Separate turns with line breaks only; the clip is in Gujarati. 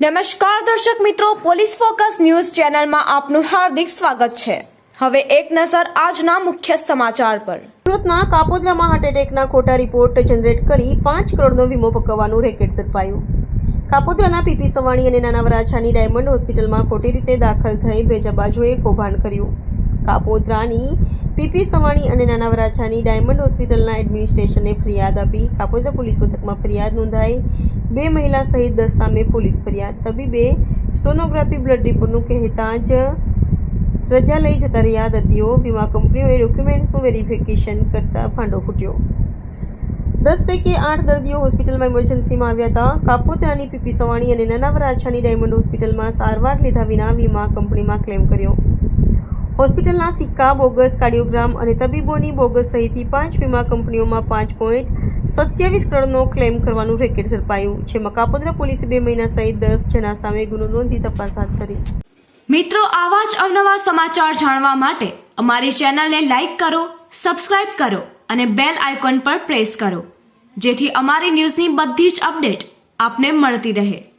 નમસ્કાર દર્શક મિત્રો, પોલીસ ફોકસ ન્યૂઝ ચેનલમાં આપનું હાર્દિક સ્વાગત છે। હવે એક નજર આજના મુખ્ય સમાચાર પર।
સુરતના કાપોદ્રામાં હાર્ટ એટેકના ખોટા રિપોર્ટ જનરેટ કરી 5 કરોડનો વીમો પકવવાનું રેકેટ ઝડપાયું। કાપોદ્રાના પીપી સવાણી અને નાના વરાછાની ડાયમંડ હોસ્પિટલમાં ખોટી રીતે દાખલ થઈ ભેજાબાજોએ કૌભાંડ કર્યું। કાપોદ્રાની પીપી સવાણી અને નાના વરાછાની ડાયમંડ હોસ્પિટલના એડમિનિસ્ટ્રેશને ફરિયાદ આપી। કાપોદ્રા પોલીસ મથકમાં ફરિયાદ નોંધાઈ। 2 મહિલા સહિત 10 સામે પોલીસ ફરિયાદ। તબીબે સોનોગ્રાફી બ્લડ રિપોર્ટનું કહેતા જ રજા લઈ જતા રહ્યા દર્દીઓ। વીમા કંપનીઓએ ડોક્યુમેન્ટ્સનું વેરિફિકેશન કરતા ભાંડો ફૂટ્યો। 10 પૈકી 8 દર્દીઓ હોસ્પિટલમાં ઇમરજન્સીમાં આવ્યા હતા। કાપોદ્રાની પીપી સવાણી અને નાના વરાછાની ડાયમંડ હોસ્પિટલમાં સારવાર લીધા વિના વીમા કંપનીમાં ક્લેમ કર્યો। હોસ્પિટલના સિક્કા, બોગસ કાર્ડિયોગ્રામ અને તબીબોની બોગસ સહિતની 5 વીમા કંપનીઓમાં 5.27 કરોડનો ક્લેમ કરવાનું રેકેટ ઝડપાયું। જેમાં કાપોદ્રા પોલીસે 2 મહિલા સહિત 10 જણા સામે ગુનો નોંધી તપાસ હાથ ધરી।
મિત્રો, આવા જ અવનવા સમાચાર જાણવા માટે અમારી ચેનલને લાઈક કરો, સબસ્ક્રાઇબ કરો અને બેલ આઇકોન પર પ્રેસ કરો, જેથી અમારી ન્યૂઝની બધી જ અપડેટ આપને મળતી રહે।